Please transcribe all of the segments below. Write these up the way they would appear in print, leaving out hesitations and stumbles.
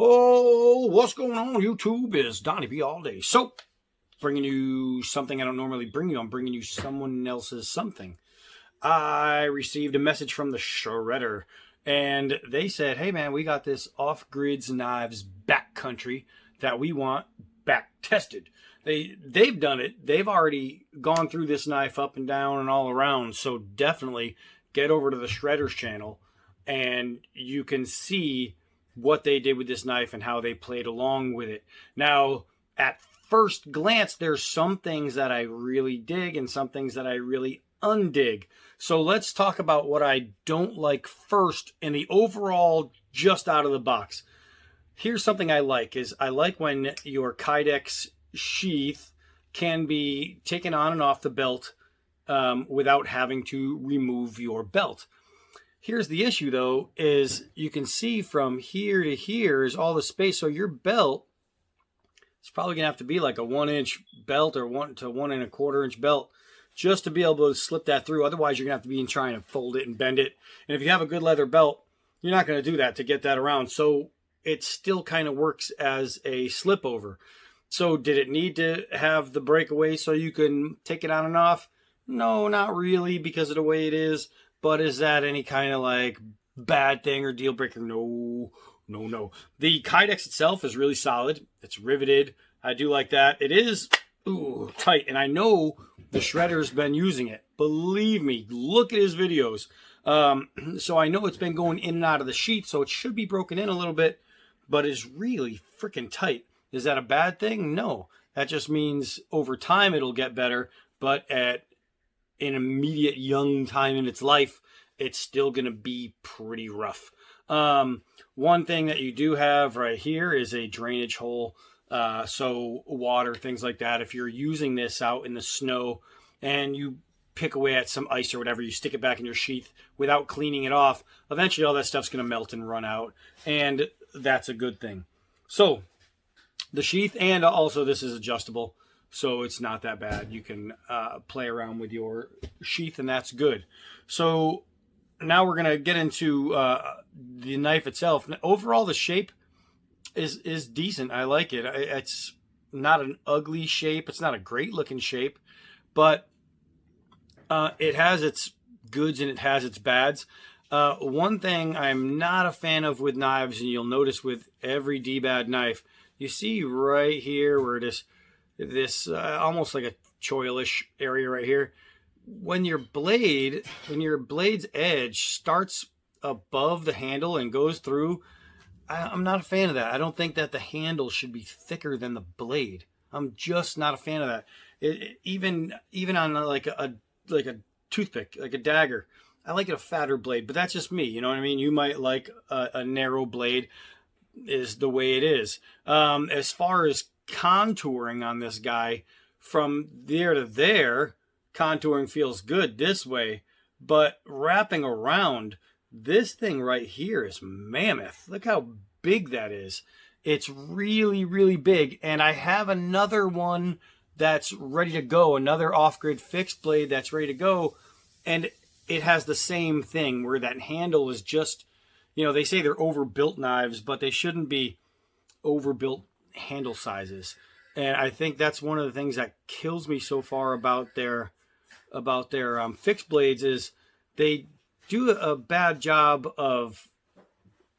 Oh, what's going on, YouTube? Is Donnie B all day. So, bringing you something I don't normally bring you. I'm bringing you someone else's something. I received a message from the shredder, and they said, hey man, we got this off-grids Knives Backcountry that we want back tested. They've done it. They've already gone through this knife up and down and all around. So definitely get over to the shredder's channel and you can see what they did with this knife and how they played along with it. Now, at first glance, there's some things that I really dig and some things that I really undig. So let's talk about what I don't like first in the overall, just out of the box. Here's something I like when your Kydex sheath can be taken on and off the belt without having to remove your belt. Here's the issue though, is you can see from here to here is all the space. So your belt is probably gonna have to be like a 1-inch belt or 1 to 1 1/4 inch belt just to be able to slip that through. Otherwise you're gonna have to be trying to fold it and bend it. And if you have a good leather belt, you're not gonna do that to get that around. So it still kind of works as a slip over. So did it need to have the breakaway so you can take it on and off? No, not really, because of the way it is. But is that any kind of like bad thing or deal breaker? No. The Kydex itself is really solid. It's riveted. I do like that. It is tight. And I know the shredder's been using it. Believe me, look at his videos. So I know it's been going in and out of the sheath, so it should be broken in a little bit, but it's really freaking tight. Is that a bad thing? No. That just means over time it'll get better, but at an immediate young time in its life, it's still going to be pretty rough. One thing that you do have right here is a drainage hole. So water, things like that. If you're using this out in the snow and you pick away at some ice or whatever, you stick it back in your sheath without cleaning it off, eventually all that stuff's going to melt and run out. And that's a good thing. So the sheath, and also this is adjustable, so it's not that bad. You can play around with your sheath, and that's good. So now we're going to get into the knife itself. Overall, the shape is decent. I like it. It's not an ugly shape. It's not a great looking shape, but it has its goods and it has its bads. One thing I'm not a fan of with knives, and you'll notice with every D-bad knife, you see right here where this almost like a choilish area right here. When your blade's edge starts above the handle and goes through, I'm not a fan of that. I don't think that the handle should be thicker than the blade. I'm just not a fan of that. Even on like a toothpick, like a dagger, I like it a fatter blade, but that's just me. You know what I mean? You might like a narrow blade. Is the way it is. As far as contouring on this guy, from there to there, contouring feels good this way, but wrapping around, this thing right here is mammoth. Look how big that is. It's really, really big. And I have another one that's ready to go, another off-grid fixed blade that's ready to go, and it has the same thing where that handle is just, you know, they say they're overbuilt knives, but they shouldn't be overbuilt handle sizes. And I think that's one of the things that kills me so far about their fixed blades is they do a bad job of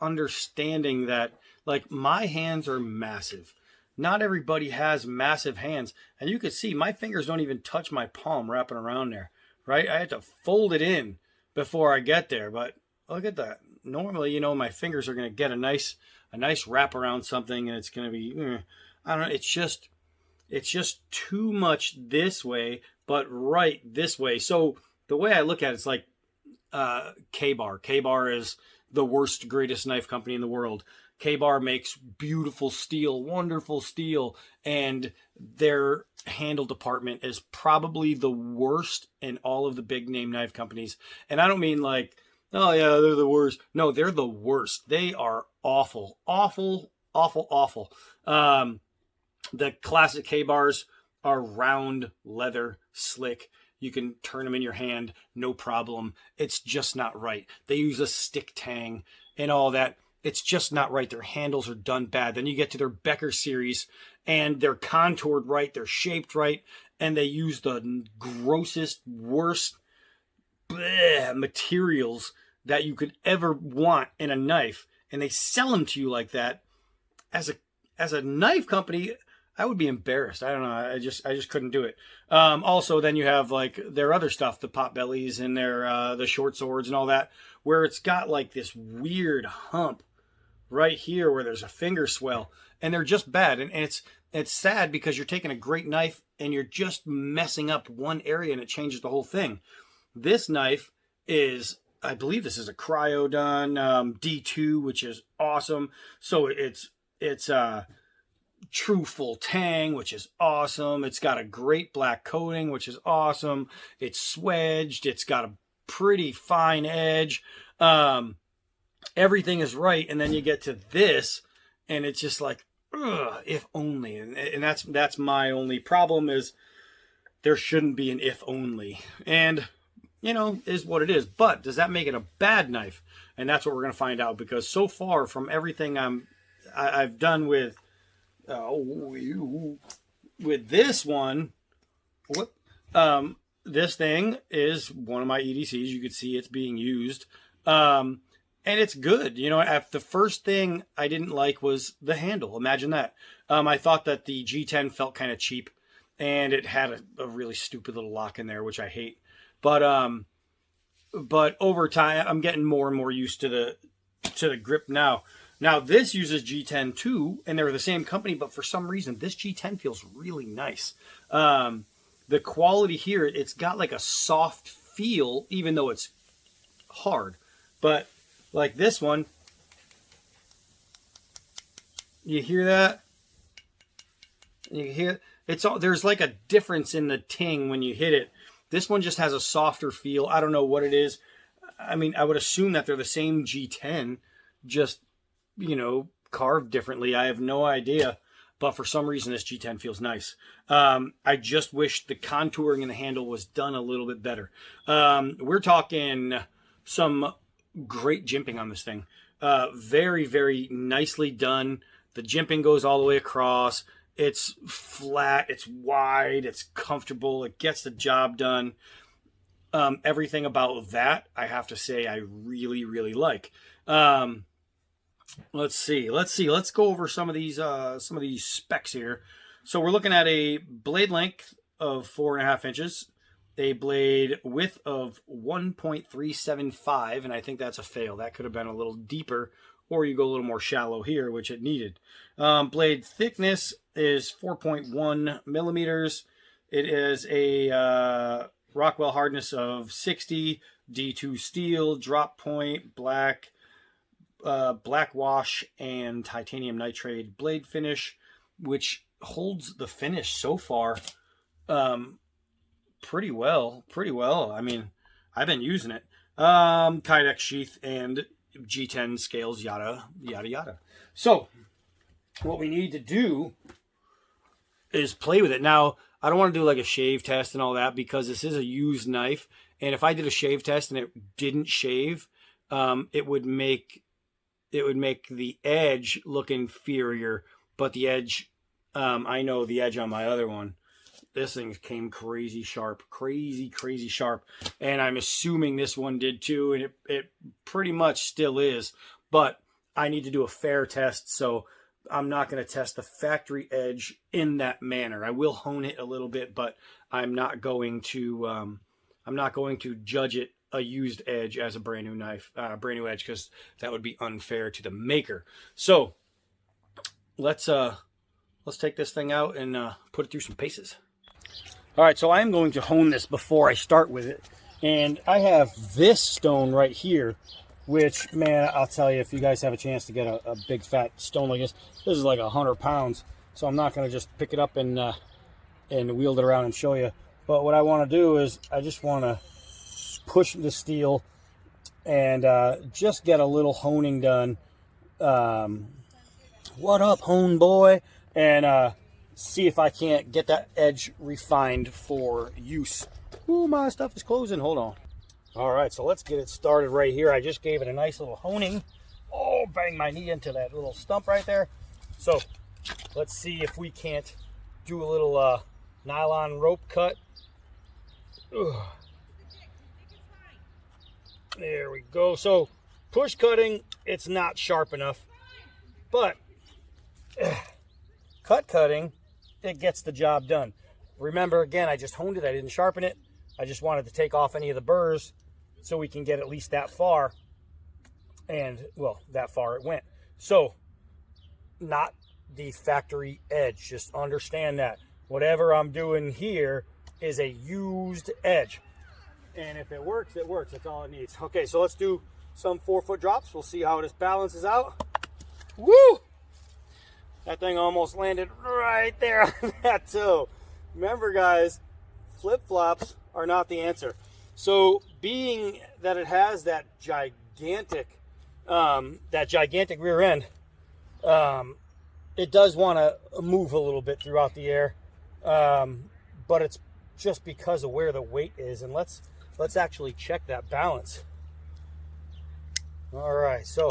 understanding that, like, my hands are massive. Not everybody has massive hands. And you can see my fingers don't even touch my palm wrapping around there, right? I have to fold it in before I get there. But look at that. Normally, you know, my fingers are going to get a nice wrap around something, and it's going to be, I don't know, it's just too much this way, but right this way. So the way I look at it, it's like K-Bar. K-Bar is the worst, greatest knife company in the world. K-Bar makes beautiful steel, wonderful steel, and their handle department is probably the worst in all of the big name knife companies. And I don't mean like, oh yeah, they're the worst. No, they're the worst. They are awful, awful, awful, awful. The classic K-bars are round, leather, slick. You can turn them in your hand, no problem. It's just not right. They use a stick tang and all that. it's just not right. Their handles are done bad. Then you get to their Becker series, and they're contoured right, they're shaped right, and they use the grossest, worst materials that you could ever want in a knife, and they sell them to you like that. As a knife company, I would be embarrassed. I don't know. I just couldn't do it. Also, then you have like their other stuff, the pot bellies and their the short swords and all that, where it's got like this weird hump right here where there's a finger swell, and they're just bad. And it's sad because you're taking a great knife and you're just messing up one area, and it changes the whole thing. This knife is, I believe this is a cryo done D2, which is awesome. So it's true full tang, which is awesome. It's got a great black coating, which is awesome. It's swedged. It's got a pretty fine edge. Everything is right. And then you get to this, and it's just like, ugh, if only. And that's my only problem, is there shouldn't be an if only. And, you know, is what it is. But does that make it a bad knife? And that's what we're going to find out, because so far from everything I've done with this one, this thing is one of my EDCs. You can see it's being used. And it's good. You know, the first thing I didn't like was the handle. Imagine that. I thought that the G10 felt kind of cheap, and it had a really stupid little lock in there, which I hate. But over time, I'm getting more and more used to the grip now. Now, this uses G10 too, and they're the same company, but for some reason, this G10 feels really nice. The quality here, it's got like a soft feel, even though it's hard. But like this one, you hear that? You hear it's all, there's like a difference in the ting when you hit it. This one just has a softer feel. I don't know what it is. I mean, I would assume that they're the same G10, just, you know, carved differently. I have no idea, but for some reason this G10 feels nice. I just wish the contouring in the handle was done a little bit better. We're talking some great jimping on this thing. Very, very nicely done. The jimping goes all the way across. It's flat, it's wide, it's comfortable, it gets the job done. Everything about that, I have to say, I really, really like. Let's see. Let's go over some of these specs here. So we're looking at a blade length of 4.5 inches, a blade width of 1.375, and I think that's a fail. That could have been a little deeper, or you go a little more shallow here, which it needed. Blade thickness is 4.1 millimeters. It is a Rockwell hardness of 60, D2 steel, drop point, black wash, and titanium nitride blade finish, which holds the finish so far pretty well. I mean, I've been using it. Kydex sheath and G10 scales, yada, yada, yada. So what we need to do is play with it. Now, I don't want to do like a shave test and all that, because this is a used knife. And if I did a shave test and it didn't shave, it would make the edge look inferior. But the edge, I know the edge on my other one, this thing came crazy sharp, crazy sharp. And I'm assuming this one did too. And it pretty much still is. But I need to do a fair test, so I'm not going to test the factory edge in that manner. I will hone it a little bit, but I'm not going to judge it a used edge as a brand new knife, brand new edge, because that would be unfair to the maker. So let's take this thing out and put it through some paces. All right, so I'm going to hone this before I start with it, and I have this stone right here, which, man, I'll tell you, if you guys have a chance to get a big fat stone like this is like 100 pounds. So I'm not going to just pick it up and wield it around and show you. But what I want to do is I just want to push the steel and just get a little honing done. What up, hone boy? And see if I can't get that edge refined for use. Ooh, my stuff is closing. Hold on. All right, so let's get it started right here. I just gave it a nice little honing. Oh, Oh, bang my knee into that little stump right there. So let's see if we can't do a little nylon rope cut. Ugh. There we go. So push cutting, it's not sharp enough, but cut cutting, it gets the job done. Remember, again, I just honed it. I didn't sharpen it. I just wanted to take off any of the burrs so we can get at least that far. And, well, that far it went. So, not the factory edge. Just understand that. Whatever I'm doing here is a used edge. And if it works, it works. That's all it needs. Okay, so let's do some 4-foot drops. We'll see how this balances out. Woo! That thing almost landed right there on that toe. Remember, guys, flip-flops are not the answer. So, being that it has that gigantic rear end, it does want to move a little bit throughout the air, but it's just because of where the weight is. And let's actually check that balance. All right, so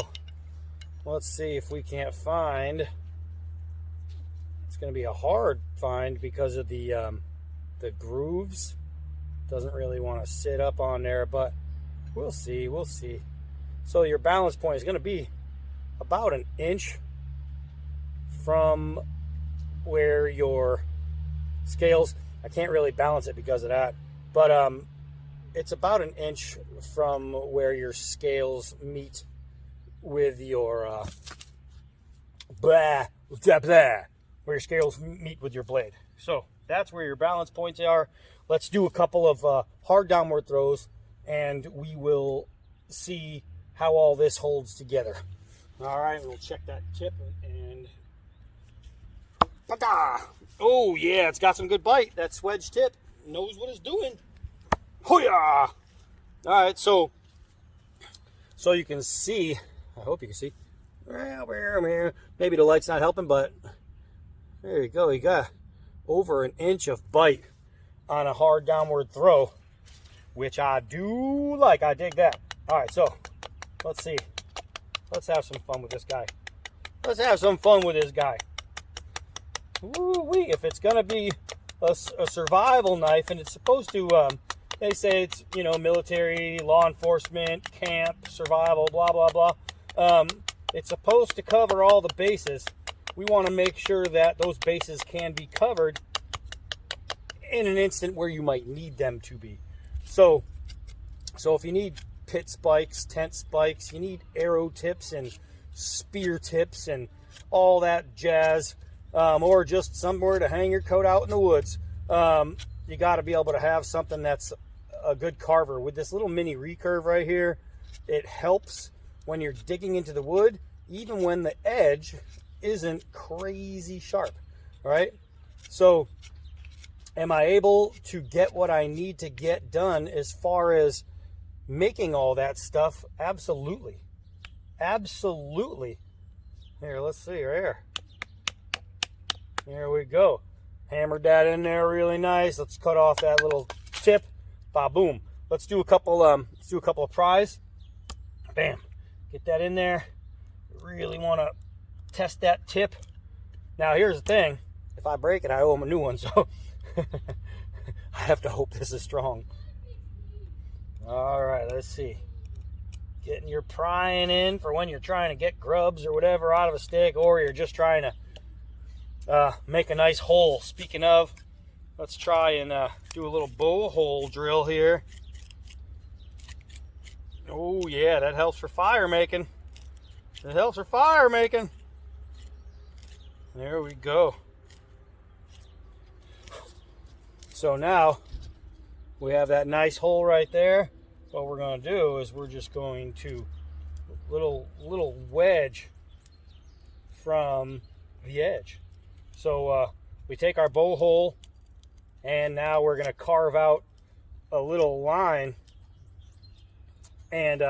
let's see if we can't find. It's going to be a hard find because of the grooves. Doesn't really want to sit up on there, but we'll see. We'll see. So your balance point is going to be about an inch from where your scales. I can't really balance it because of that, but it's about an inch from where your scales meet with your where your scales meet with your blade. So that's where your balance points are. Let's do a couple of hard downward throws, and we will see how all this holds together. All right, we'll check that tip and ta-da! Oh yeah, it's got some good bite. That swedge tip knows what it's doing. Hoo-yah! All right, so you can see. I hope you can see. Maybe the light's not helping, but there you go. You got over an inch of bite on a hard downward throw, which I do like. I dig that. All right, so let's see. Let's have some fun with this guy. Let's have some fun with this guy. Woo-wee. If it's going to be a survival knife, and it's supposed to, they say it's, you know, military, law enforcement, camp, survival, blah, blah, blah. It's supposed to cover all the bases. We want to make sure that those bases can be covered in an instant where you might need them to be. So if you need pit spikes, tent spikes, you need arrow tips and spear tips and all that jazz, or just somewhere to hang your coat out in the woods, you got to be able to have something that's a good carver. With this little mini recurve right here, it helps when you're digging into the wood, even when the edge isn't crazy sharp. All right, so am I able to get what I need to get done as far as making all that stuff? Absolutely. Absolutely. Here, let's see right here. There we go. Hammered that in there really nice. Let's cut off that little tip. Ba-boom. Let's do a couple of pries. Bam. Get that in there. Really want to test that tip. Now here's the thing. If I break it, I owe him a new one, so I have to hope this is strong. All right, let's see. Getting your prying in for when you're trying to get grubs or whatever out of a stick, or you're just trying to make a nice hole. Speaking of, let's try and do a little bow hole drill here. Oh yeah, that helps for fire making. It helps for fire making. There we go. So now we have that nice hole right there. What we're going to do is we're just going to little wedge from the edge. So we take our bow hole, and now we're going to carve out a little line, and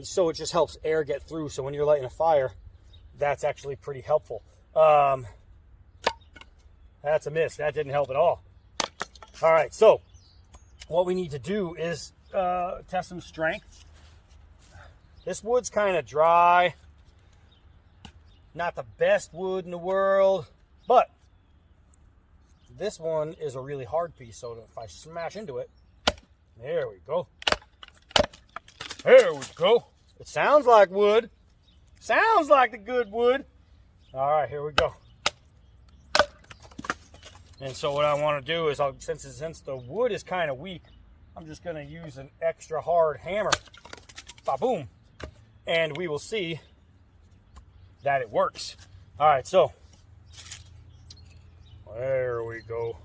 so it just helps air get through. So when you're lighting a fire, that's actually pretty helpful. That's a miss. That didn't help at all. All right, so what we need to do is test some strength. This wood's kind of dry. Not the best wood in the world, but this one is a really hard piece, so if I smash into it, there we go. There we go. It sounds like wood. Sounds like the good wood. All right, here we go. And so what I want to do is, since the wood is kind of weak, I'm just going to use an extra hard hammer. Ba-boom. And we will see that it works. All right, so there we go.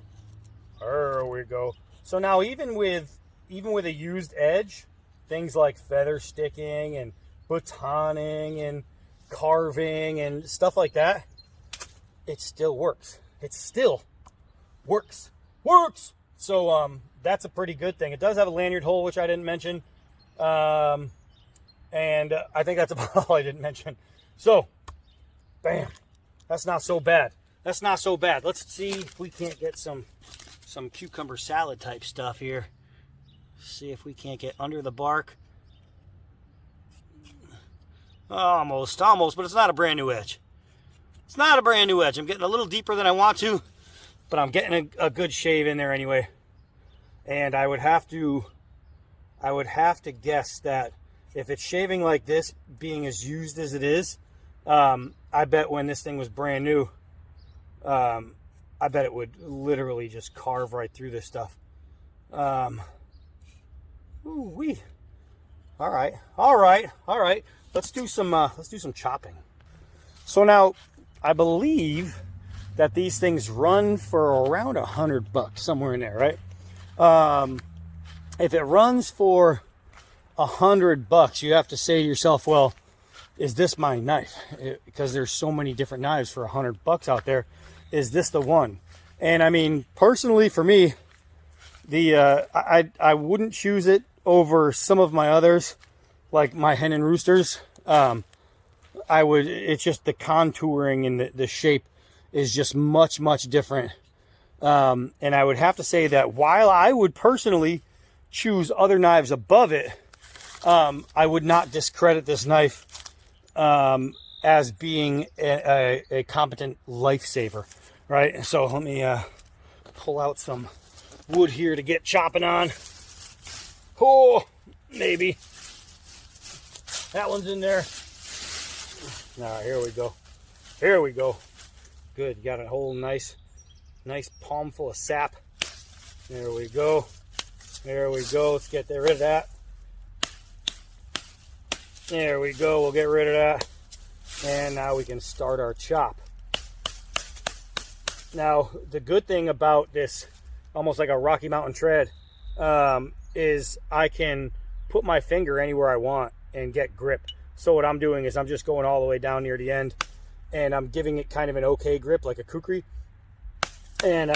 There we go. So now even with a used edge, things like feather sticking and batoning and carving and stuff like that, it still works. It still works. So that's a pretty good thing. It does have a lanyard hole, which I didn't mention. And I think that's about all I didn't mention. So, bam. That's not so bad. That's not so bad. Let's see if we can't get some cucumber salad type stuff here. See if we can't get under the bark. Almost, but it's not a brand new edge. It's not a brand new edge. I'm getting a little deeper than I want to, but I'm getting a good shave in there anyway. And I would have to guess that if it's shaving like this, being as used as it is, I bet when this thing was brand new, I bet it would literally just carve right through this stuff. Ooh-wee. All right. Let's do some chopping. So now, I believe that these things run for around $100, somewhere in there, right? If it runs for $100, you have to say to yourself, well, is this my knife? Because there's so many different knives for $100 out there. Is this the one? And I mean, personally, for me, I wouldn't choose it over some of my others, like my hen and roosters. It's just the contouring and the shape is just much different. And I would have to say that while I would personally choose other knives above it, I would not discredit this knife as being a competent lifesaver, right? So let me pull out some wood here to get chopping on. Oh, maybe. That one's in there. All right, here we go. Here we go. Good, you got a whole nice palm full of sap. There we go. There we go. Let's get rid of that. There we go. We'll get rid of that. And now we can start our chop. Now, the good thing about this, almost like a Rocky Mountain tread, is I can put my finger anywhere I want and get grip. So what I'm doing is I'm just going all the way down near the end, and I'm giving it kind of an okay grip, like a kukri, and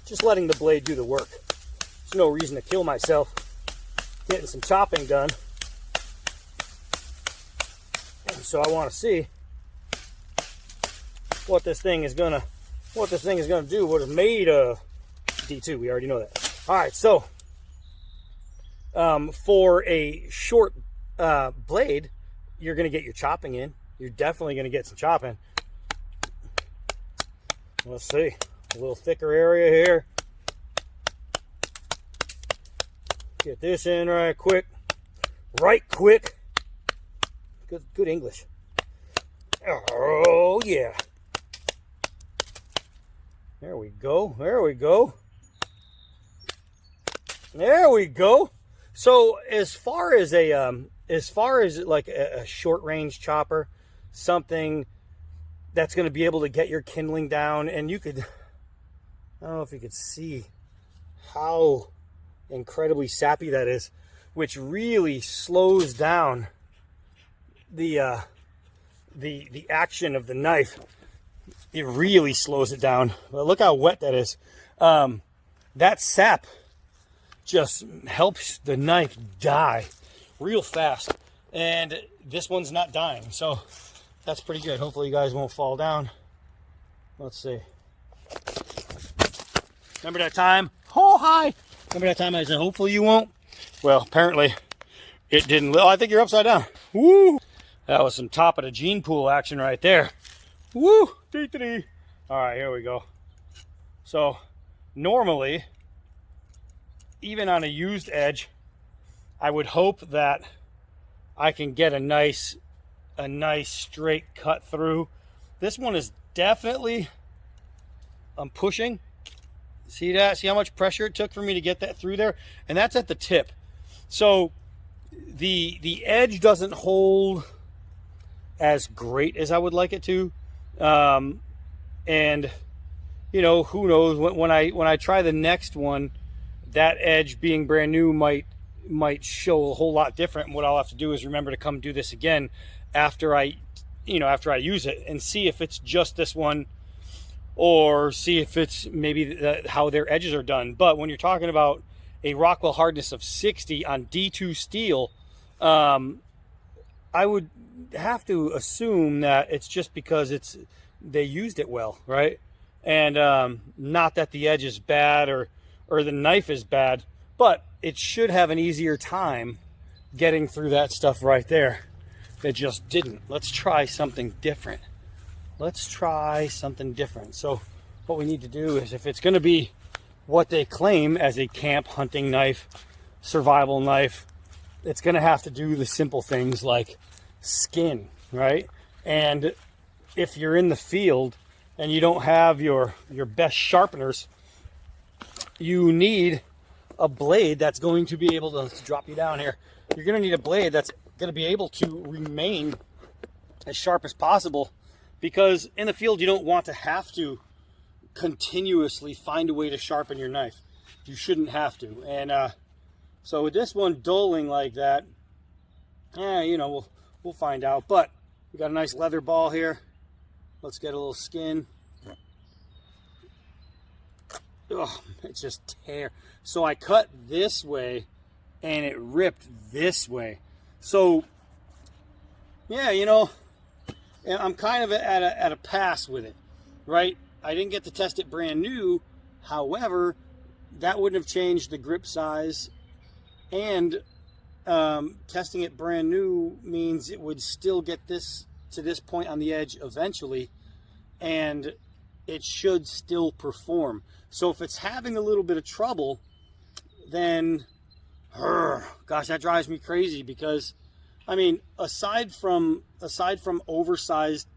just letting the blade do the work. There's no reason to kill myself getting some chopping done. And so I want to see what this thing is gonna do, what it's made of. D2, we already know that. All right, so for a short blade, you're gonna get your chopping in. You're definitely gonna get some chopping. Let's see, a little thicker area here. Get this in right quick. Good English. Oh yeah. There we go. There we go. There we go. So as far as like a short range chopper, something that's going to be able to get your kindling down, and you could, I don't know if you could see how incredibly sappy that is, which really slows down the action of the knife. It really slows it down. But look how wet that is. That sap just helps the knife die real fast, and this one's not dying, so that's pretty good. Hopefully you guys won't fall down. Let's see. Remember that time? Oh, hi! Remember that time I said hopefully you won't? Well, apparently it didn't. Oh, I think you're upside down. Woo! That was some top of the gene pool action right there. Woo! Dee-dee-dee. All right, here we go. So normally, even on a used edge, I would hope that I can get a nice straight cut through. This one is definitely, I'm pushing. See that? See how much pressure it took for me to get that through there? And that's at the tip. So the edge doesn't hold as great as I would like it to. And you know, who knows, when I try the next one, that edge being brand new might show a whole lot different. And what I'll have to do is remember to come do this again after I use it, and see if it's just this one, or see if it's maybe how their edges are done. But when you're talking about a Rockwell hardness of 60 on D2 steel, I would have to assume that it's just because they used it well, right? And not that the edge is bad or the knife is bad, but it should have an easier time getting through that stuff right there. It just didn't. Let's try something different. Let's try something different. So what we need to do is, if it's going to be what they claim as a camp hunting knife, survival knife, it's going to have to do the simple things like skin, right? And if you're in the field and you don't have your best sharpeners, you need a blade that's going to be able to, let's drop you down here. You're going to need a blade that's going to be able to remain as sharp as possible, because in the field you don't want to have to continuously find a way to sharpen your knife. You shouldn't have to. And so with this one dulling like that, you know, we'll find out. But we got a nice leather ball here. Let's get a little skin. Oh, it's just tear. So I cut this way and it ripped this way. So yeah, you know, I'm kind of at a pass with it, right? I didn't get to test it brand new. However, that wouldn't have changed the grip size, and testing it brand new means it would still get this to this point on the edge eventually, and it should still perform. So if it's having a little bit of trouble, then gosh, that drives me crazy, because I mean, aside from oversized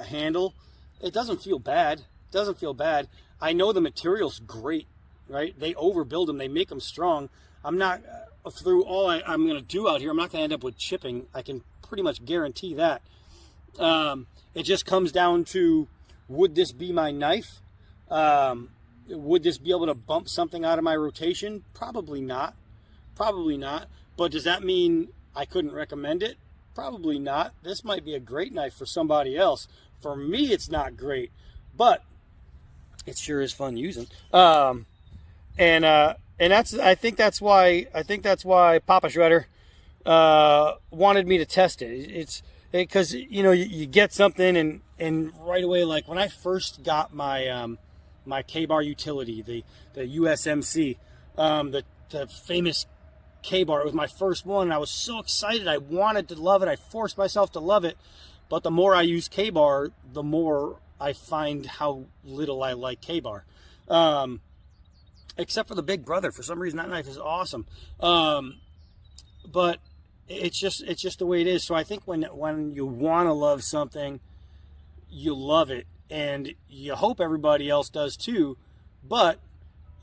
handle, it doesn't feel bad. It doesn't feel bad. I know the material's great, right? They overbuild them. They make them strong. I'm not, through all I'm going to do out here, I'm not going to end up with chipping. I can pretty much guarantee that. It just comes down to, would this be my knife? Would this be able to bump something out of my rotation? Probably not. Probably not. But does that mean I couldn't recommend it? Probably not. This might be a great knife for somebody else. For me, it's not great, but it sure is fun using. And that's, I think that's why Papa Shredder wanted me to test it. It's because, you know, you get something and right away, like when I first got my my K-bar utility, the USMC, the famous K-bar, it was my first one, and I was so excited. I wanted to love it. I forced myself to love it. But the more I use K-bar, the more I find how little I like K-bar. Except for the Big Brother. For some reason, that knife is awesome. But it's just the way it is. So I think when you want to love something, you love it. And you hope everybody else does too. But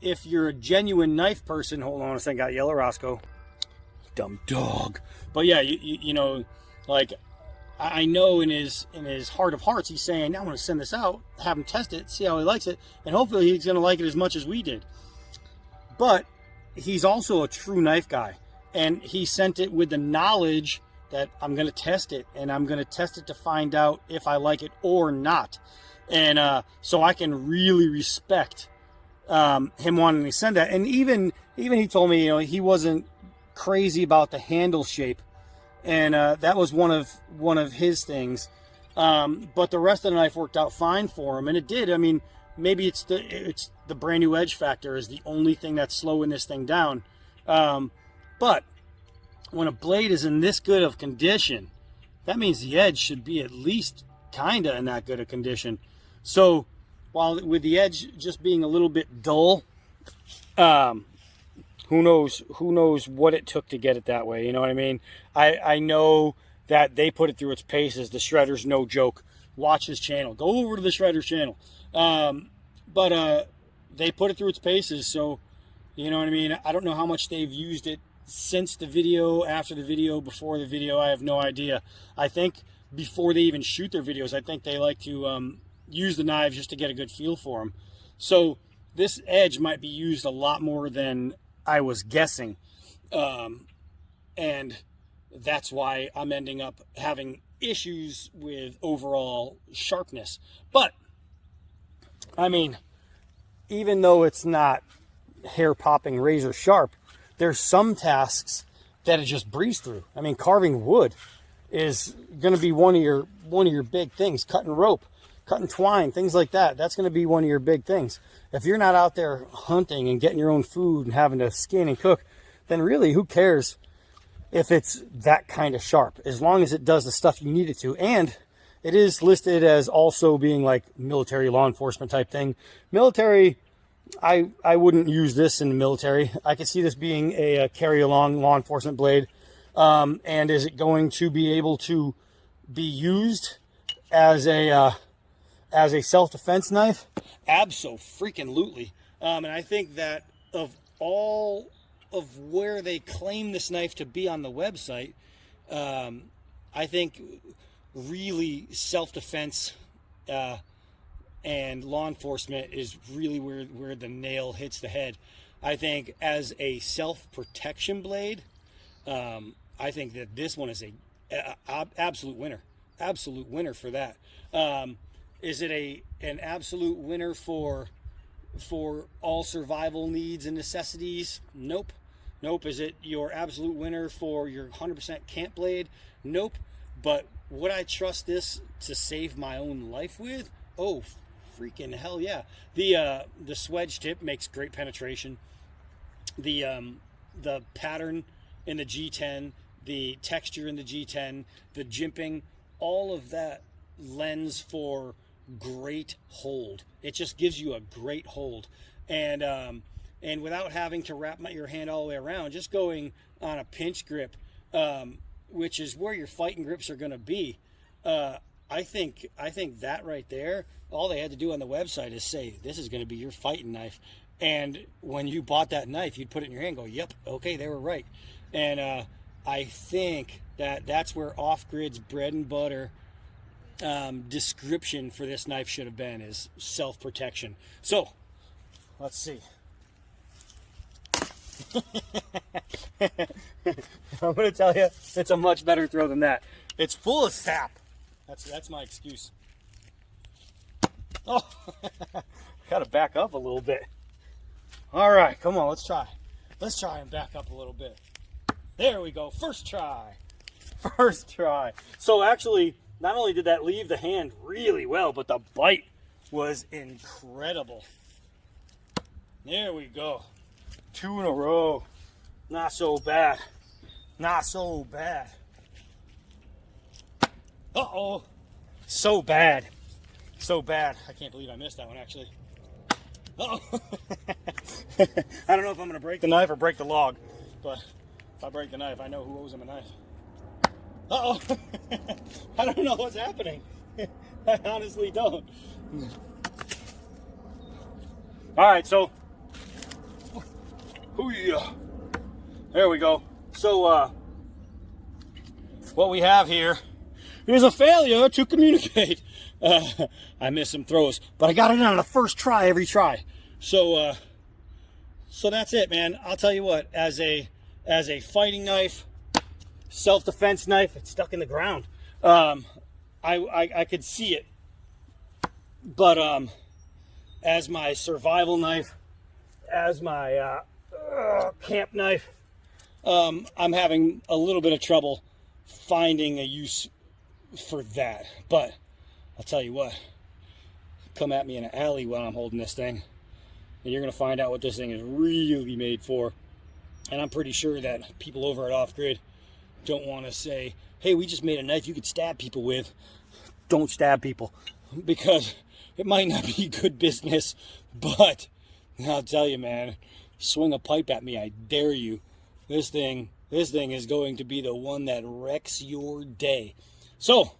if you're a genuine knife person, hold on a second, got Yellow Roscoe. Dumb dog. But yeah, you know, like, I know in his heart of hearts, he's saying, I'm going to send this out, have him test it, see how he likes it, and hopefully he's going to like it as much as we did. But he's also a true knife guy, and he sent it with the knowledge that I'm going to test it, and I'm going to test it to find out if I like it or not. And so I can really respect him wanting to send that. And even he told me, you know, he wasn't crazy about the handle shape. And that was one of his things, but the rest of the knife worked out fine for him, and it did. I mean, maybe it's the brand new edge factor is the only thing that's slowing this thing down, but when a blade is in this good of condition, that means the edge should be at least kind of in that good of condition. So while with the edge just being a little bit dull, who knows what it took to get it that way, you know what I mean? I know that they put it through its paces. The Shredder's no joke. Watch his channel. Go over to the Shredder's channel. But they put it through its paces, so you know what I mean? I don't know how much they've used it since the video, after the video, before the video. I have no idea. I think before they even shoot their videos, I think they like to use the knives just to get a good feel for them. So this edge might be used a lot more than I was guessing. And that's why I'm ending up having issues with overall sharpness. But, I mean, even though it's not hair-popping razor sharp, there's some tasks that it just breezes through. I mean, carving wood is going to be one of your big things. Cutting rope, cutting twine, things like that. That's going to be one of your big things. If you're not out there hunting and getting your own food and having to skin and cook, then really, who cares if it's that kind of sharp, as long as it does the stuff you need it to. And it is listed as also being like military law enforcement type thing. Military, I wouldn't use this in the military. I could see this being a carry along law enforcement blade. And is it going to be able to be used as a self-defense knife? Abso-freaking-lutely. And I think that of all of where they claim this knife to be on the website, I think really self-defense and law enforcement is really where the nail hits the head. I think as a self-protection blade, I think that this one is a absolute winner for that. Is it an absolute winner for all survival needs and necessities? Nope. Is it your absolute winner for your 100% camp blade? Nope. But would I trust this to save my own life with? Oh, freaking hell yeah. The swedge tip makes great penetration. The pattern in the G10, the texture in the G10, the jimping, all of that lends for great hold. It just gives you a great hold. And without having to wrap your hand all the way around, just going on a pinch grip, which is where your fighting grips are going to be. I think that right there, all they had to do on the website is say, this is going to be your fighting knife. And when you bought that knife, you'd put it in your hand and go, yep, okay, they were right. And I think that's where Off Grid's bread and butter description for this knife should have been, is self-protection. So, let's see. I'm going to tell you, it's a much better throw than that. It's full of sap. That's my excuse. Oh, got to back up a little bit. All right, come on, let's try. Let's try and back up a little bit. There we go. First try. So actually, not only did that leave the hand really well, but the bite was incredible. There we go. 2 in a row. Not so bad. Uh-oh. So bad. I can't believe I missed that one, actually. Uh-oh. I don't know if I'm going to break the knife or break the log, but if I break the knife, I know who owes him a knife. Uh-oh. I don't know what's happening. I honestly don't. All right, so there we go. So what we have here is a failure to communicate. I missed some throws, but I got it on the first try every try. So that's it, man. I'll tell you what, as a fighting knife, self-defense knife, it's stuck in the ground. I could see it, but as my survival knife, as my camp knife, I'm having a little bit of trouble finding a use for that. But I'll tell you what, come at me in an alley while I'm holding this thing, and you're going to find out what this thing is really made for. And I'm pretty sure that people over at Off Grid don't want to say, hey, we just made a knife you could stab people with. Don't stab people, because it might not be good business, but I'll tell you, man, swing a pipe at me, I dare you. This thing is going to be the one that wrecks your day. So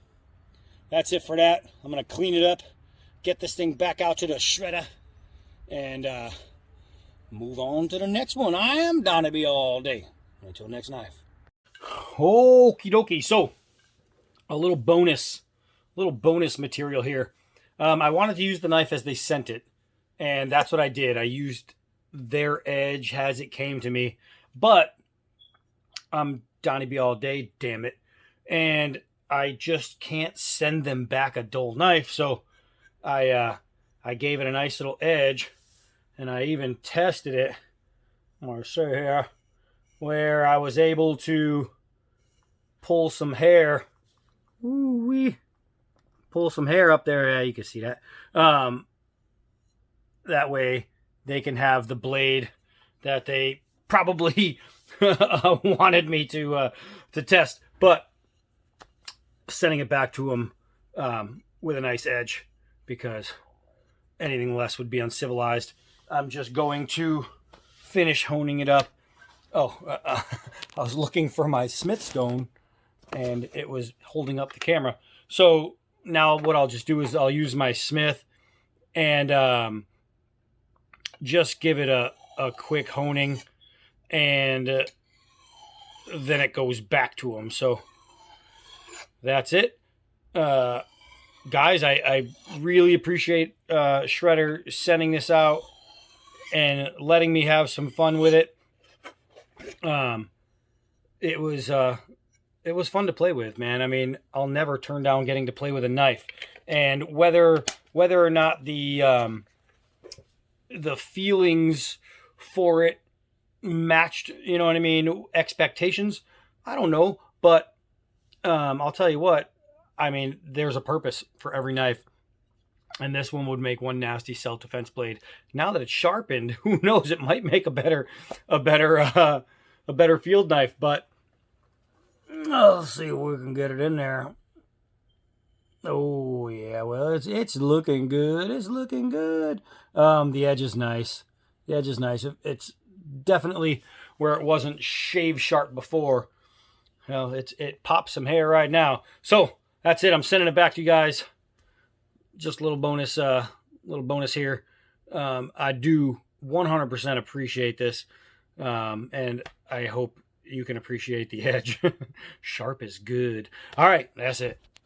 that's it for that. I'm going to clean it up, get this thing back out to the shredder, and move on to the next one. I am Donnie B all day. Until next knife. Okie dokie. So a little bonus material here. I wanted to use the knife as they sent it, and that's what I did. I used their edge as it came to me, but I'm Donnie B all day, damn it, and I just can't send them back a dull knife. So I gave it a nice little edge, and I even tested it. I'm gonna show here where I was able to pull some hair. Ooh-wee. Pull some hair up there. Yeah, you can see that. That way they can have the blade that they probably wanted me to test. But sending it back to them with a nice edge, because anything less would be uncivilized. I'm just going to finish honing it up. Oh, I was looking for my Smith stone, and it was holding up the camera. So now what I'll just do is I'll use my Smith and just give it a quick honing, and then it goes back to them. So that's it. Guys, I really appreciate Shredder sending this out and letting me have some fun with it. It was fun to play with, man. I mean, I'll never turn down getting to play with a knife. And whether or not the feelings for it matched, you know what I mean, expectations, I don't know. But I'll tell you what, I mean, there's a purpose for every knife. And this one would make one nasty self-defense blade. Now that it's sharpened, who knows? It might make a better field knife. But let's see if we can get it in there. Oh yeah, well it's looking good. It's looking good. The edge is nice. The edge is nice. It's definitely where it wasn't shave sharp before. Well, it pops some hair right now. So that's it. I'm sending it back to you guys. Just a little bonus here. I do 100% appreciate this, and I hope you can appreciate the edge. Sharp is good. All right, that's it.